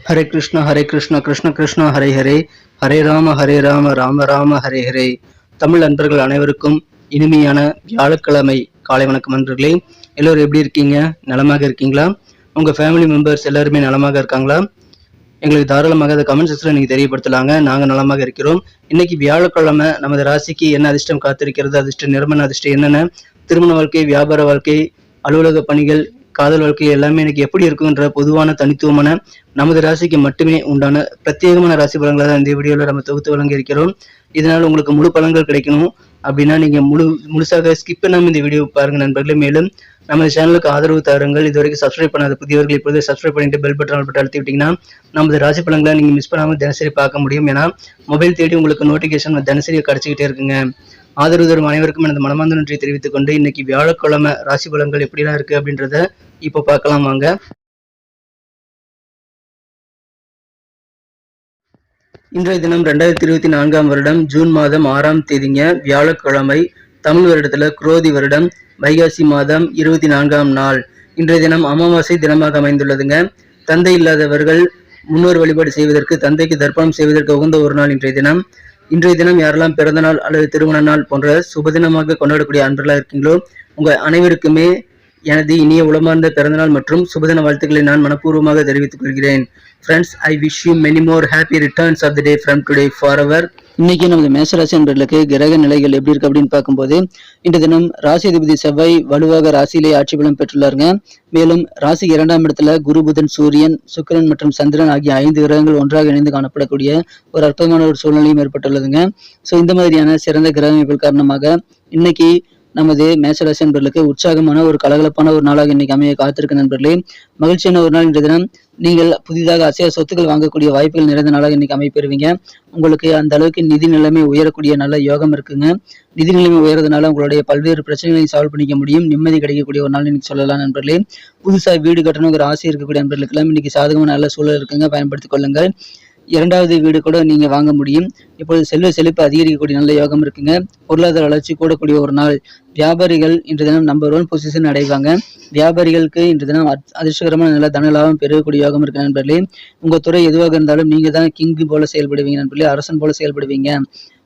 ஹரே கிருஷ்ணா கிருஷ்ண கிருஷ்ணா ஹரே ஹரே, ஹரே ராம ராம ராம ஹரே ஹரே. தமிழ் நண்பர்கள் அனைவருக்கும் இனிமையான வியாழக்கிழமை காலை வணக்கம் நண்பர்களே. எல்லோரும் எப்படி இருக்கீங்க? நலமாக இருக்கீங்களா? உங்கள் ஃபேமிலி மெம்பர்ஸ் எல்லாருமே நலமாக இருக்காங்களா? எங்களுக்கு தாராளமாக அதை கமெண்ட் செக்ஷனில் நீங்கள் தெரியப்படுத்தலாங்க. நாங்கள் நலமாக இருக்கிறோம். இன்னைக்கு வியாழக்கிழமை நமது ராசிக்கு என்ன அதிர்ஷ்டம் காத்திருக்கிறது, அதிர்ஷ்ட நிறமன அதிர்ஷ்டம் என்னென்ன, திருமண வாழ்க்கை, வியாபார வாழ்க்கை, அலுவலக பணிகள், காதல் வாழ்க்கை எல்லாமே இன்னைக்கு எப்படி இருக்குன்ற பொதுவான தனித்துவமான நமது ராசிக்கு மட்டுமே உண்டான பிரத்யேகமான ராசி பலன்களை தான் இந்த வீடியோவில் நம்ம தொகுத்து வழங்க இருக்கிறோம். இதனால் உங்களுக்கு முழு பலன்கள் கிடைக்கணும் அப்படின்னா நீங்கள் முழுசாக ஸ்கிப் பண்ணாமல் இந்த வீடியோ பாருங்க நண்பர்களே. மேலும் நம்ம சேனலுக்கு ஆதரவு தாருங்கள். இது வரைக்கும் சப்ஸ்கிரைப் பண்ணாத புதியவர்கள் இப்போது சப்ஸ்கிரைப் பண்ணிட்டு பெல் பட்டன் அழுத்தி விட்டீங்கன்னா நமது ராசி பலன்களை நீங்கள் மிஸ் பண்ணாமல் தினசரி பார்க்க முடியும். ஏன்னா மொபைல் தேடி உங்களுக்கு நோட்டிஃபிகேஷன் தினசரி கிடைச்சிக்கிட்டே இருக்குங்க. ஆதரவு தரும் அனைவருக்கும் எனது மனமார்ந்த நன்றியை தெரிவித்துக் கொண்டு இன்னைக்கு வியாழக்கிழமை ராசி பலன்கள் எப்படிலாம் இருக்கு அப்படின்றத இப்போ பார்க்கலாம் வாங்க. இன்றைய தினம் 2024 வருடம் ஜூன் மாதம் 6ஆம் தேதிங்க, வியாழக்கிழமை. தமிழ் வருடத்துல குரோதி வருடம் வைகாசி மாதம் 24ஆம் நாள். இன்றைய தினம் அமாவாசை தினமாக அமைந்துள்ளதுங்க. தந்தை இல்லாதவர்கள் முன்னோர் வழிபாடு செய்வதற்கு, தந்தைக்கு தர்ப்பணம் செய்வதற்கு உகந்த ஒரு நாள் இன்றைய தினம் யாரெல்லாம் பிறந்த நாள் அல்லது திருமண நாள் போன்ற சுபதினமாக கொண்டாடக்கூடிய அன்பர்களாக இருக்கீங்களோ உங்க அனைவருக்குமே எனது இனிய உளமார்ந்த பிறந்தநாள் மற்றும் சுபதின வாழ்த்துக்களை நான் மனப்பூர்வமாக தெரிவித்துக் கொள்கிறேன். Friends, I wish you many more happy returns of the day from today forever. இன்னைக்கு நமது மேசராசி நண்பர்களுக்கு கிரக நிலைகள் எப்படி இருக்கு அப்படின்னு பார்க்கும்போது, இன்றைய தினம் ராசி அதிபதி செவ்வாய் வலுவாக ராசியிலே ஆட்சி பலம் பெற்றுள்ளாருங்க. மேலும் ராசி 2ஆம் இடத்துல குரு, புதன், சூரியன், சுக்கிரன் மற்றும் சந்திரன் ஆகிய 5 கிரகங்கள் ஒன்றாக இணைந்து காணப்படக்கூடிய ஒரு அற்புதமான ஒரு சூழ்நிலையும் ஏற்பட்டுள்ளதுங்க. ஸோ இந்த மாதிரியான சிறந்த கிரக அமைப்புகள் காரணமாக இன்னைக்கு நமது மேசராசி நண்பர்களுக்கு உற்சாகமான ஒரு கலகலப்பான ஒரு நாளாக இன்னைக்கு அமைய காத்திருக்க நண்பர்களே. மகிழ்ச்சியான ஒரு நாள் இன்றைய தினம். நீங்கள் புதிதாக அசைய சொத்துக்கள் வாங்கக்கூடிய வாய்ப்புகள் நிறைந்த நாளாக இன்னைக்கு அமைப்பெறுவீங்க. உங்களுக்கு அந்த அளவுக்கு நிதி நிலைமை உயரக்கூடிய நல்ல யோகம் இருக்குங்க. நிதி நிலைமை உயர்றதுனால உங்களுடைய பல்வேறு பிரச்சனைகளையும் சால்வ் பண்ணிக்க முடியும். நிம்மதி கிடைக்கக்கூடிய ஒரு நாள் இன்னைக்கு சொல்லலாம் நண்பர்களே. புதுசாக வீடு கட்டணுங்கிற ஆசை இருக்கக்கூடிய நண்பர்களுக்கு எல்லாம் இன்னைக்கு சாதகமான நல்ல சூழல் இருக்குங்க, பயன்படுத்திக் கொள்ளுங்கள். 2வது வீடு கூட நீங்க வாங்க முடியும். இப்பொழுது செல்வ செழிப்பு அதிகரிக்கக்கூடிய நல்ல யோகம் இருக்குங்க. பொருளாதார வளர்ச்சி கூடக்கூடிய ஒரு நாள். வியாபாரிகள் இன்று தினம் நம்பர் 1 பொசிஷன் அடைவாங்க. வியாபாரிகளுக்கு இன்று தினம் அதிர்ஷ்டகரமான நல்ல தன லாபம் பெறக்கூடிய யோகம் இருக்கு நண்பர்களே. உங்க துறை எதுவாக இருந்தாலும் நீங்க தான் கிங் போல செயல்படுவீங்க நண்பர்களே, அரசன் போல செயல்படுவீங்க.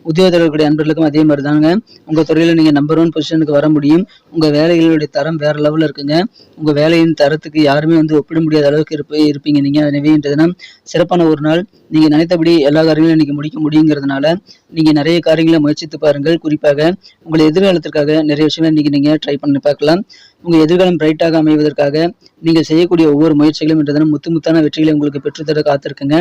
உத்தியோகத்தர்களுடைய அன்பர்களுக்கும் அதே மாதிரி தாங்க. உங்க துறையில நீங்க நம்பர் 1 பொசிஷனுக்கு வர முடியும். உங்க வேலைகளுடைய தரம் வேற லெவலில் இருக்குங்க. உங்க வேலையின் தரத்துக்கு யாருமே ஒப்பிட முடியாத அளவுக்கு இருப்பீங்க நீங்க. எனவே இன்றைய தினம் சிறப்பான ஒரு நாள். நீங்க நினைத்தபடி எல்லா காரியங்களும் இன்னைக்கு முடிக்க முடியுங்கிறதுனால நீங்க நிறைய காரியங்களை முயற்சித்து பாருங்கள். குறிப்பாக உங்கள் எதிர்காலத்திற்காக நிறைய விஷயங்களை இன்னைக்கு நீங்க ட்ரை பண்ணி பார்க்கலாம். உங்க எதிர்காலம் பிரைட்டாக அமைவதற்காக நீங்கள் செய்யக்கூடிய ஒவ்வொரு முயற்சிகளும் இன்றைய தினம் முத்தான வெற்றிகளை உங்களுக்கு பெற்றுத்தர காத்திருக்குங்க.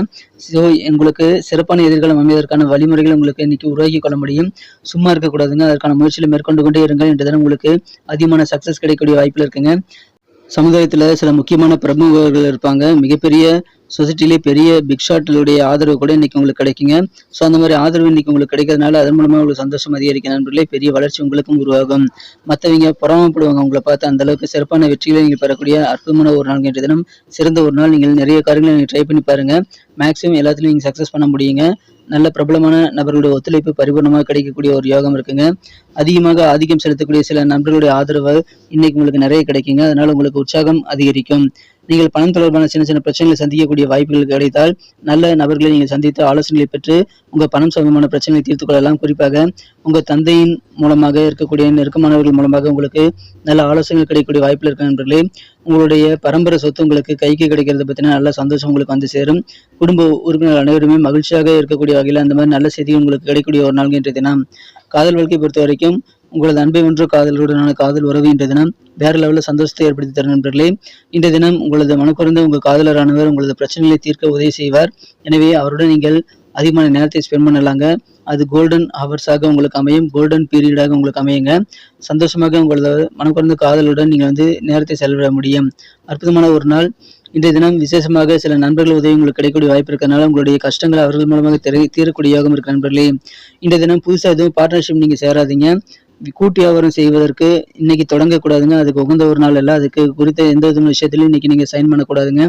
ஸோ உங்களுக்கு சிறப்பான எதிர்காலம் அமைவதற்கான வழிமுறைகள் உங்களுக்கு இன்னைக்கு உருவாக்கி கொள்ள முடியும். சும்மா இருக்கக்கூடாதுங்க. அதற்கான முயற்சிகளை மேற்கொண்டு கொண்டே இருங்கள். இன்றைய தினம் உங்களுக்கு அதிகமான சக்சஸ் கிடைக்கக்கூடிய வாய்ப்புகள் இருக்குங்க. சமுதாயத்துல சில முக்கியமான பிரமுகர்கள் இருப்பாங்க. மிகப்பெரிய சொசைட்டிலே பெரிய பிக் ஷாட்டுடைய ஆதரவு கூட இன்னைக்கு உங்களுக்கு கிடைக்குங்க. ஸோ அந்த மாதிரி ஆதரவு இன்னைக்கு உங்களுக்கு கிடைக்கிறதுனால அதன் மூலமா உங்களுக்கு சந்தோஷம் அதிகரிக்கும் நண்பர்களே. பெரிய வளர்ச்சி உங்களுக்கும் உருவாகும். மற்றவங்க பொறாமப்படுவாங்க உங்களை பார்த்து. அந்த அளவுக்கு சிறப்பான வெற்றிகளை நீங்கள் பெறக்கூடிய அற்புதமான ஒரு நாள் இன்றைய தினம். சிறந்த ஒரு நாள். நீங்கள் நிறைய காரியங்களை நீங்கள் ட்ரை பண்ணி பாருங்க. மேக்ஸிமம் எல்லாத்துலையும் நீங்கள் சக்ஸஸ் பண்ண முடியுங்க. நல்ல பிரபலமான நபர்களுடைய ஒத்துழைப்பு பரிபூர்ணமாக கிடைக்கக்கூடிய ஒரு யோகம் இருக்குங்க. அதிகமாக ஆதிக்கம் செலுத்தக்கூடிய சில நபர்களுடைய ஆதரவு இன்னைக்கு உங்களுக்கு நிறைய கிடைக்குங்க. அதனால உங்களுக்கு உற்சாகம் அதிகரிக்கும். நீங்கள் பணம் தொடர்பான சின்ன சின்ன பிரச்சனைகளை சந்திக்கக்கூடிய வாய்ப்புகள் கிடைத்தால் நல்ல நபர்களை நீங்கள் சந்தித்து ஆலோசனைகளை பெற்று உங்க பணம் சம்பந்தமான பிரச்சனைகளை தீர்த்துக் கொள்ளலாம். குறிப்பாக உங்க தந்தையின் மூலமாக இருக்கக்கூடிய நெருக்கமானவர்கள் மூலமாக உங்களுக்கு நல்ல ஆலோசனைகள் கிடைக்கக்கூடிய வாய்ப்புகள் இருக்க நண்பர்களே. உங்களுடைய பரம்பரை சொத்து உங்களுக்கு கைக்கு கிடைக்கிறத பத்தின நல்ல சந்தோஷம் உங்களுக்கு சேரும். குடும்ப உறுப்பினர்கள் அனைவருமே மகிழ்ச்சியாக இருக்கக்கூடிய வகையில் அந்த மாதிரி நல்ல செய்தி உங்களுக்கு கிடைக்கக்கூடிய ஒரு நாள் இன்றைய தினம். காதல் வாழ்க்கை பொறுத்த வரைக்கும் உங்களது அன்பை ஒன்று காதலருடனான காதல் உறவு இன்றைய தினம் வேற லெவலில் சந்தோஷத்தை ஏற்படுத்தி தரும் நண்பர்களே. இன்றைய தினம் உங்களது மனக்குறைந்த உங்கள் காதலரானவர் உங்களது பிரச்சனைகளை தீர்க்க உதவி செய்வார். எனவே அவருடன் நீங்கள் அதிகமான நேரத்தை ஸ்பெண்ட் பண்ணலாங்க. அது கோல்டன் ஹவர்ஸாக உங்களுக்கு அமையும், கோல்டன் பீரியடாக உங்களுக்கு அமையுங்க. சந்தோஷமாக உங்களது மனக்குறைந்த காதலுடன் நீங்கள் நேரத்தை செலவிட முடியும். அற்புதமான ஒரு நாள் இன்றைய தினம். விசேஷமாக சில நண்பர்கள் உதவி உங்களுக்கு கிடைக்கக்கூடிய வாய்ப்பு இருக்கிறதுனால உங்களுடைய கஷ்டங்கள் அவர்கள் மூலமாக தீரக்கூடிய யோகம் இருக்கு நண்பர்களே. இன்றைய தினம் புதுசாக எதுவும் பார்ட்னர்ஷிப் நீங்கள் சேராதீங்க. கூட்டு வியாபாரம் செய்வதற்கு இன்னைக்கு தொடங்கக்கூடாதுங்க. அதுக்கு உகந்த ஒரு நாள் இல்லை. அதுக்கு குறித்த எந்த விதமான விஷயத்திலையும் இன்னைக்கு நீங்கள் சைன் பண்ணக்கூடாதுங்க.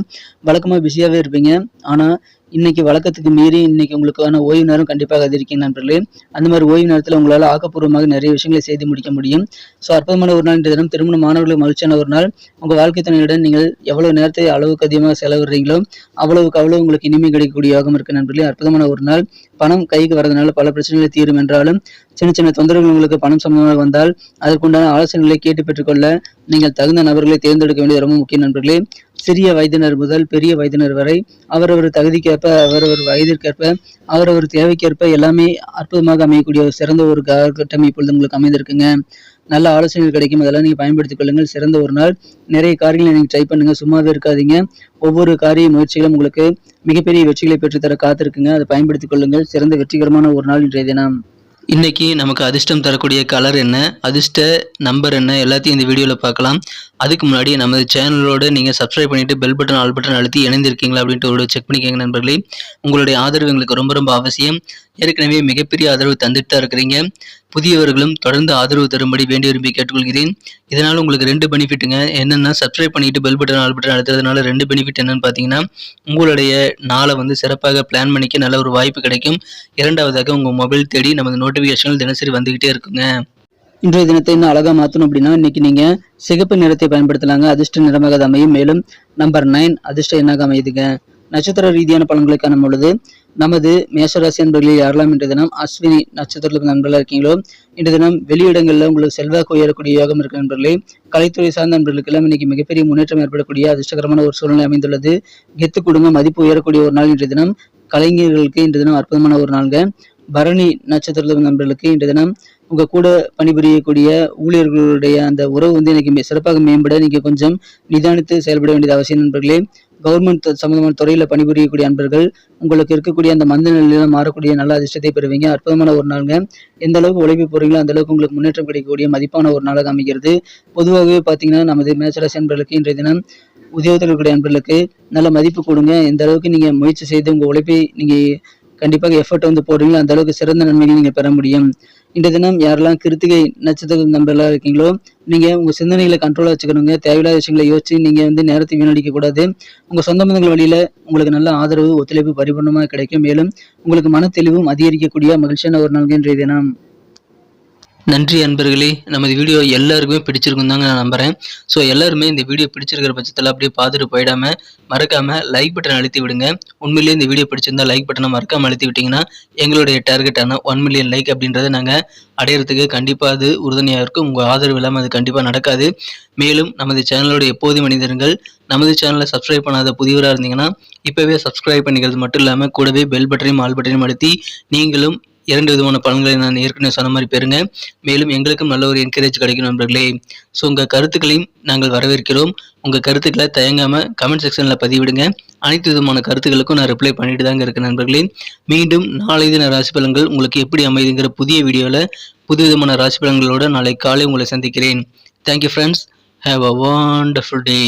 வழக்கமாக பிஸியாகவே இருப்பீங்க. ஆனால் இன்னைக்கு வழக்கத்துக்கு மீறி இன்னைக்கு உங்களுக்கான ஓய்வு நேரம் கண்டிப்பாக அதிகரிக்கும் நண்பர்களே. அந்த மாதிரி ஓய்வு நேரத்தில் உங்களால் ஆக்கப்பூர்வமாக நிறைய விஷயங்களை செய்து முடிக்க முடியும். ஸோ அற்புதமான ஒரு நாள் இன்றைய தினம். திருமண மாணவர்களுக்கு மகிழ்ச்சியான ஒரு நாள். உங்கள் வாழ்க்கை துணையுடன் நீங்கள் எவ்வளவு நேரத்தை அளவுக்கு அதிகமாக செலவிடுறீங்களோ அவ்வளவுக்கு அவ்வளவு உங்களுக்கு இனிமை கிடைக்கக்கூடிய யோகம் இருக்கு நண்பர்களே. அற்புதமான ஒரு நாள். பணம் கைக்கு வரதுனால பல பிரச்சனைகளை தீரும் என்றாலும் சின்ன சின்ன தொந்தரவுகள் உங்களுக்கு பணம் சம்பந்தமாக வந்தால் அதற்குண்டான ஆலோசனைகளை கேட்டு பெற்றுக்கொள்ள நீங்கள் தகுந்த நபர்களை தேர்ந்தெடுக்க வேண்டியது ரொம்ப முக்கிய நண்பர்களே. சிறிய வயதினர் முதல் பெரிய வயதினர் வரை அவரவர் தகுதிக்கேற்ப, அவரவர் வயதிற்கேற்ப, அவரவர் தேவைக்கேற்ப எல்லாமே அற்புதமாக அமையக்கூடிய ஒரு சிறந்த ஒரு காலகட்டம் இப்பொழுது உங்களுக்கு அமைந்திருக்குங்க. நல்ல ஆலோசனைகள் கிடைக்கும். அதெல்லாம் நீங்க பயன்படுத்திக் கொள்ளுங்கள். சிறந்த ஒரு நாள். நிறைய காரியங்களை நீங்க ட்ரை பண்ணுங்க. சும்மாவே இருக்காதீங்க. ஒவ்வொரு காரிய முயற்சிகளும் உங்களுக்கு மிகப்பெரிய வெற்றிகளை பெற்றுத்தர காத்திருக்குங்க. அதை பயன்படுத்திக் கொள்ளுங்கள். சிறந்த வெற்றிகரமான ஒரு நாள் இன்றைய தினம். இன்னைக்கு நமக்கு அதிர்ஷ்டம் தரக்கூடிய கலர் என்ன, அதிர்ஷ்ட நம்பர் என்ன, எல்லாத்தையும் இந்த வீடியோவில் பார்க்கலாம். அதுக்கு முன்னாடி நமது சேனலோடு நீங்கள் சப்ஸ்கிரைப் பண்ணிட்டு பெல் பட்டன் ஆல் பட்டன் அழுத்தி இணைந்திருக்கீங்களா அப்படின்ட்டு ஒரு செக் பண்ணிக்கோங்க நண்பர்களே. உங்களுடைய ஆதரவு எங்களுக்கு ரொம்ப ரொம்ப அவசியம். ஏற்கனவே மிகப்பெரிய ஆதரவு தந்துட்டு தான் இருக்கிறீங்க. புதியவர்களும் தொடர்ந்து ஆதரவு தரும்படி வேண்டி விரும்பி கேட்டுக்கொள்கிறேன். இதனால் உங்களுக்கு 2 பெனிஃபிட்டுங்க. என்னென்னா, சப்ஸ்கிரைப் பண்ணிட்டு பெல் பட்டன் ஆல் பட்டன் அழுத்துறதுனால 2 பெனிஃபிட் என்னன்னு பார்த்தீங்கன்னா, உங்களுடைய நாளை சிறப்பாக பிளான் பண்ணிக்க நல்ல ஒரு வாய்ப்பு கிடைக்கும். இரண்டாவதாக உங்கள் மொபைல் தேடி நமது நோட்டிஃபிகேஷன்கள் தினசரி வந்துகிட்டே இருக்குங்க. இன்றைய தினத்தை இன்னும் அழகா மாற்றணும் அப்படின்னா இன்னைக்கு நீங்க சிகப்பு நிறத்தை பயன்படுத்தலாங்க. அதிர்ஷ்ட நிறமாக அது அமையும். மேலும் நம்பர் 9 அதிர்ஷ்ட எண்ணாக அமையுதுங்க. நட்சத்திர ரீதியான பலன்களை காணும் பொழுது நமது மேஷராசி நண்பர்களில் யாரெல்லாம் இன்றைய தினம் அஸ்வினி நட்சத்திரத்துக்கு நண்பர்களாக இருக்கீங்களோ இன்றைய தினம் வெளியிடங்களில் உங்களுக்கு செல்வாக்கு உயரக்கூடிய யோகம் இருக்கு நண்பர்களே. கலைத்துறை சார்ந்த நண்பர்களுக்கெல்லாம் இன்னைக்கு மிகப்பெரிய முன்னேற்றம் ஏற்படக்கூடிய அதிர்ஷ்டகரமான ஒரு சூழ்நிலை அமைந்துள்ளது. கெத்து குடும்ப மதிப்பு உயரக்கூடிய ஒரு நாள் இன்றைய தினம். கலைஞர்களுக்கு இன்றைய தினம் அற்புதமான ஒரு நாள்ங்க. பரணி நட்சத்திரத்துக்கு நண்பர்களுக்கு இன்றைய தினம் உங்க கூட பணிபுரியக்கூடிய ஊழியர்களுடைய அந்த உறவு இன்னைக்கு சிறப்பாக மேம்பட நீங்க கொஞ்சம் நிதானித்து செயல்பட வேண்டியது அவசியம் நண்பர்களே. கவர்மெண்ட் சம்பந்தமான துறையில பணிபுரியக்கூடிய அன்பர்கள் உங்களுக்கு இருக்கக்கூடிய அந்த மந்த நிலையில மாறக்கூடிய நல்ல அதிர்ஷ்டத்தை பெறுவீங்க. அற்புதமான ஒரு நாளுங்க. எந்த அளவுக்கு உழைப்பு போறீங்களோ அந்த அளவுக்கு உங்களுக்கு முன்னேற்றம் கிடைக்கக்கூடிய மதிப்பான ஒரு நாளாக அமைகிறது. பொதுவாகவே பாத்தீங்கன்னா நமது மேஷராசி அன்பர்களுக்கு இன்றைய தினம் உத்தியோகத்தில் இருக்கக்கூடிய அன்பர்களுக்கு நல்ல மதிப்பு கொடுங்க. எந்த அளவுக்கு நீங்க முயற்சி செய்து உங்க உழைப்பை நீங்க கண்டிப்பாக எஃபர்ட் போடுறீங்களோ அந்த அளவுக்கு சிறந்த நன்மைகள் நீங்க பெற முடியும். இன்றைய தினம் யாரெல்லாம் கிருத்திகை நட்சத்திர நண்பர்களாக இருக்கீங்களோ நீங்க உங்க சிந்தனைகளை கண்ட்ரோலா வச்சுக்கணுங்க. தேவையில்லாத விஷயங்களை யோசிச்சு நீங்க நேரத்தை வீணடிக்க கூடாது. உங்க சொந்த பந்தங்கள் வழியில உங்களுக்கு நல்ல ஆதரவு ஒத்துழைப்பு பரிபூர்ணமாக கிடைக்கும். மேலும் உங்களுக்கு மன தெளிவும் அதிகரிக்கக்கூடிய மகிழ்ச்சியான ஒரு நாள் இன்றைய தினம். நன்றி அன்பர்களே. நமது வீடியோ எல்லாருக்குமே பிடிச்சிருக்கும் தாங்க நான் நம்புறேன். ஸோ எல்லாருமே இந்த வீடியோ பிடிச்சிருக்கிற பட்சத்தில் அப்படியே பார்த்துட்டு போயிடாம மறக்காம லைக் பட்டன் அழுத்தி விடுங்க. உண்மையிலேயே இந்த வீடியோ பிடிச்சிருந்தா லைக் பட்டனை மறக்காம அழுத்தி விட்டீங்கன்னா எங்களுடைய டார்கெட்டான 1 மில்லியன் லைக் அப்படின்றத நாங்கள் அடையிறதுக்கு கண்டிப்பாக அது உறுதுணையாக இருக்கும். உங்கள் ஆதரவு இல்லாமல் அது கண்டிப்பாக நடக்காது. மேலும் நமது சேனலோட எப்போது மனிதர்கள் நமது சேனலை சப்ஸ்கிரைப் பண்ணாத புதியவராக இருந்தீங்கன்னா இப்போவே சப்ஸ்கிரைப் பண்ணிக்கிறது மட்டும் இல்லாமல் கூடவே பெல் பட்டனையும் ஆல் பட்டனையும் அழுத்தி நீங்களும் 2 விதமான பலன்களை நான் ஏற்கனவே சொன்ன மாதிரி பெறுங்க. மேலும் எங்களுக்கும் நல்ல ஒரு என்கரேஜ் கிடைக்கும் நண்பர்களே. ஸோ உங்கள் கருத்துக்களையும் நாங்கள் வரவேற்கிறோம். உங்கள் கருத்துக்களை தயங்காமல் கமெண்ட் செக்ஷனில் பதிவிடுங்க. அனைத்து விதமான கருத்துக்களுக்கும் நான் ரிப்ளை பண்ணிட்டு தாங்க இருக்கேன் நண்பர்களே. மீண்டும் நாளை தின ராசி பலன்கள் உங்களுக்கு எப்படி அமைதுங்கிற புதிய வீடியோவில் புது விதமான ராசி பலன்களோடு நாளை காலை உங்களை சந்திக்கிறேன். Thank you friends. Have a wonderful day.